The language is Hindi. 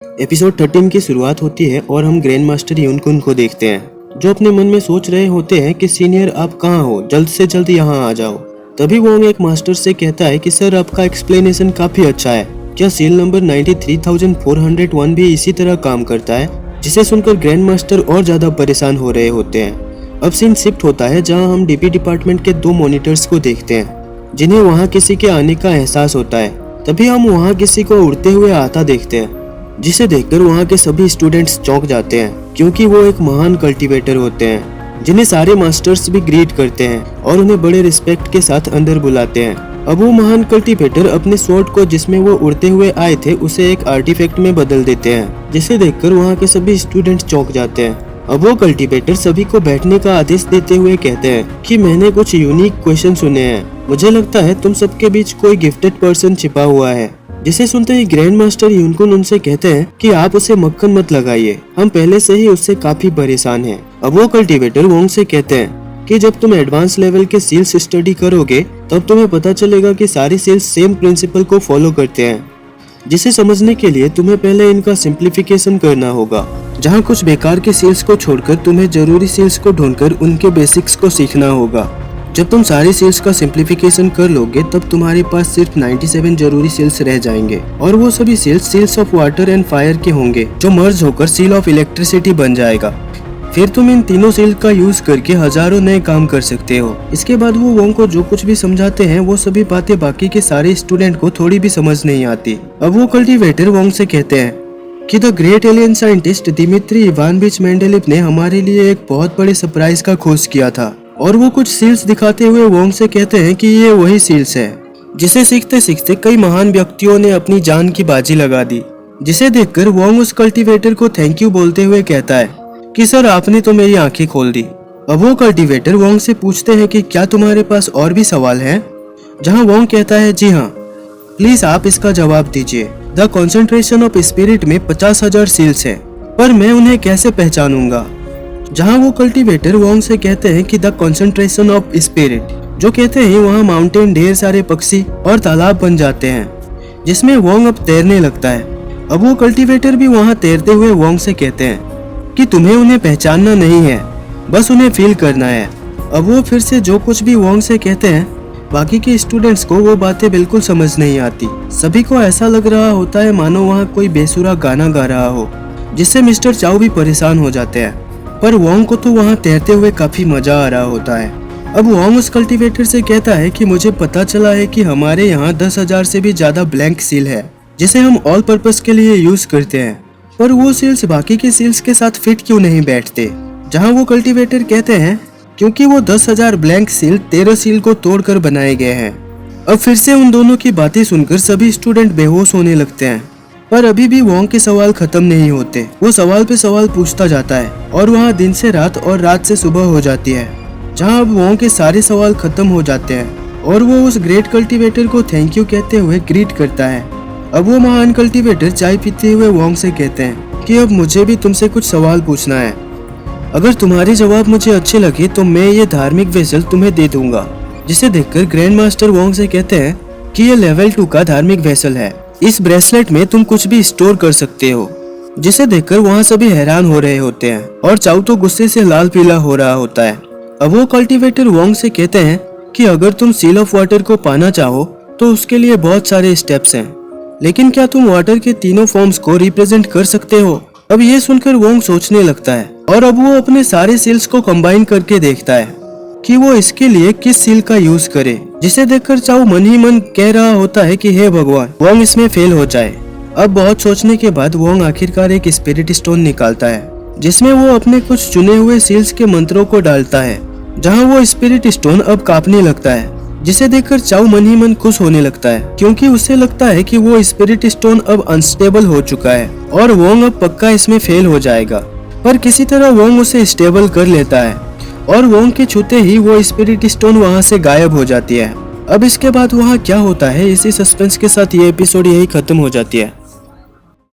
एपिसोड 13 की शुरुआत होती है और हम ग्रैंड मास्टर यूनकुन को देखते हैं जो अपने मन में सोच रहे होते हैं कि सीनियर आप कहाँ हो, जल्द से जल्द यहाँ आ जाओ। तभी वोंग एक मास्टर से कहता है कि सर आपका एक्सप्लेनेशन काफी अच्छा है, क्या सील नंबर 93,401 भी इसी तरह काम करता है? जिसे सुनकर ग्रैंड मास्टर और ज्यादा परेशान हो रहे होते हैं। अब सीन शिफ्ट होता है जहाँ हम डीपी डिपार्टमेंट के 2 मॉनिटर्स को देखते हैं जिन्हें वहाँ किसी के आने का एहसास होता है। तभी हम वहाँ किसी को उड़ते हुए आता देखते हैं जिसे देखकर वहाँ के सभी स्टूडेंट्स चौंक जाते हैं क्योंकि वो एक महान कल्टीवेटर होते हैं जिन्हें सारे मास्टर्स भी ग्रीट करते हैं और उन्हें बड़े रिस्पेक्ट के साथ अंदर बुलाते हैं। अब वो महान कल्टीवेटर अपने स्वॉर्ड को जिसमें वो उड़ते हुए आए थे उसे एक आर्टिफैक्ट में बदल देते हैं जिसे देखकर वहाँ के सभी स्टूडेंट चौंक जाते हैं। अब वो कल्टीवेटर सभी को बैठने का आदेश देते हुए कहते हैं कि मैंने कुछ यूनिक क्वेश्चन सुने हैं, मुझे लगता है तुम सबके बीच कोई गिफ्टेड पर्सन छिपा हुआ है। जिसे सुनते ही ग्रैंड मास्टर यूनकुन उनसे कहते हैं कि आप उसे मक्खन मत लगाइए, हम पहले से ही उससे काफी परेशान हैं। अब वो कल्टीवेटर वोंग से कहते हैं कि जब तुम एडवांस लेवल के सील्स स्टडी करोगे तब तुम्हें पता चलेगा कि सारी सील्स सेम प्रिंसिपल को फॉलो करते हैं, जिसे समझने के लिए तुम्हें पहले इनका सिंप्लीफिकेशन करना होगा, जहाँ कुछ बेकार के सील्स को छोड़कर तुम्हें जरूरी सील्स को ढूंढकर उनके बेसिक्स को सीखना होगा। जब तुम सारी सील्स का सिंप्लीफिकेशन कर लोगे तब तुम्हारे पास सिर्फ 97 जरूरी सील्स रह जाएंगे और वो सभी seals of water and fire के होंगे जो मर्ज होकर सील ऑफ इलेक्ट्रिसिटी बन जाएगा। फिर तुम इन तीनों सील का यूज करके हजारों नए काम कर सकते हो। इसके बाद वो वोंग को जो कुछ भी समझाते हैं वो सभी बातें बाकी के सारे स्टूडेंट को थोड़ी भी समझ नहीं आती। अब वो कल्टीवेटर वोंग से कहते हैं कि the great alien scientist Dmitri Ivanovich Mendeleev ने हमारे लिए एक बहुत बड़े सरप्राइज का खोज किया था। और वो कुछ सील्स दिखाते हुए वोंग से कहते हैं कि ये वही सील्स है जिसे सीखते सीखते कई महान व्यक्तियों ने अपनी जान की बाजी लगा दी। जिसे देखकर वोंग उस कल्टीवेटर को थैंक यू बोलते हुए कहता है कि सर आपने तो मेरी आंखें खोल दी। अब वो कल्टीवेटर वोंग से पूछते हैं कि क्या तुम्हारे पास और भी सवाल हैं? जहां वोंग कहता है जी हाँ, प्लीज आप इसका जवाब दीजिए। द कॉन्सेंट्रेशन ऑफ स्पिरिट में 50,000 सील्स है, पर मैं उन्हें कैसे पहचानूंगा? जहां वो कल्टीवेटर वोंग से कहते हैं कि द कॉन्सेंट्रेशन ऑफ स्पिरिट, जो कहते हैं वहां माउंटेन ढेर सारे पक्षी और तालाब बन जाते हैं जिसमें वोंग अब तैरने लगता है। अब वो कल्टीवेटर भी वहां तैरते हुए वोंग से कहते हैं कि तुम्हें उन्हें पहचानना नहीं है, बस उन्हें फील करना है। अब वो फिर से जो कुछ भी वोंग से कहते हैं बाकी के स्टूडेंट्स को वो बातें बिल्कुल समझ नहीं आती। सभी को ऐसा लग रहा होता है मानो वहाँ कोई बेसुरा गाना गा रहा हो, जिससे मिस्टर चाओ भी परेशान हो जाते हैं। पर वोंग को तो वहाँ तैरते हुए काफी मजा आ रहा होता है। अब वोंग उस कल्टीवेटर से कहता है कि मुझे पता चला है कि हमारे यहाँ 10,000 से भी ज्यादा ब्लैंक सील है जिसे हम ऑल पर्पस के लिए यूज करते हैं, पर वो सील्स बाकी के सील्स के साथ फिट क्यों नहीं बैठते? जहाँ वो कल्टीवेटर कहते हैं क्योंकि वो 10,000 ब्लैंक सील 13 सील को तोड़कर बनाए गए हैं। अब फिर से उन दोनों की बातें सुनकर सभी स्टूडेंट बेहोश होने लगते हैं, पर अभी भी वोंग के सवाल खत्म नहीं होते। वो सवाल पे सवाल पूछता जाता है और वहाँ दिन से रात और रात से सुबह हो जाती है, जहाँ अब वोंग के सारे सवाल खत्म हो जाते हैं और वो उस ग्रेट कल्टीवेटर को थैंक यू कहते हुए ग्रीट करता है। अब वो महान कल्टीवेटर चाय पीते हुए वोंग से कहते हैं कि अब मुझे भी तुमसे कुछ सवाल पूछना है, अगर तुम्हारे जवाब मुझे अच्छे लगे तो मैं ये धार्मिक वेसल तुम्हें दे दूंगा। जिसे देखकर ग्रैंड मास्टर वोंग से कहते हैं कि ये लेवल 2 का धार्मिक वेसल है, इस ब्रेसलेट में तुम कुछ भी स्टोर कर सकते हो। जिसे देखकर वहाँ सभी हैरान हो रहे होते हैं और चाओ तो गुस्से से लाल पीला हो रहा होता है। अब वो कल्टीवेटर वोंग से कहते हैं कि अगर तुम सील ऑफ वाटर को पाना चाहो तो उसके लिए बहुत सारे स्टेप्स हैं, लेकिन क्या तुम वाटर के तीनों फॉर्म्स को रिप्रेजेंट कर सकते हो? अब ये सुनकर वोंग सोचने लगता है और अब वो अपने सारे सील्स को कंबाइन करके देखता है कि वो इसके लिए किस सील का यूज करे। जिसे देखकर चाओ मन ही मन कह रहा होता है कि हे भगवान, वोंग इसमें फेल हो जाए। अब बहुत सोचने के बाद वोंग आखिरकार एक स्पिरिट स्टोन निकालता है जिसमें वो अपने कुछ चुने हुए सील्स के मंत्रों को डालता है, जहाँ वो स्पिरिट स्टोन अब कांपने लगता है। जिसे देखकर चाओ मन ही मन खुश होने लगता है क्योंकि उसे लगता है कि वो स्पिरिट स्टोन अब अनस्टेबल हो चुका है और वोंग अब पक्का इसमें फेल हो जाएगा। पर किसी तरह वोंग उसे स्टेबल कर लेता है और वोंग के छूते ही वो स्पिरिट स्टोन वहाँ से गायब हो जाती है। अब इसके बाद वहाँ क्या होता है, इसी सस्पेंस के साथ ये एपिसोड यही खत्म हो जाती है।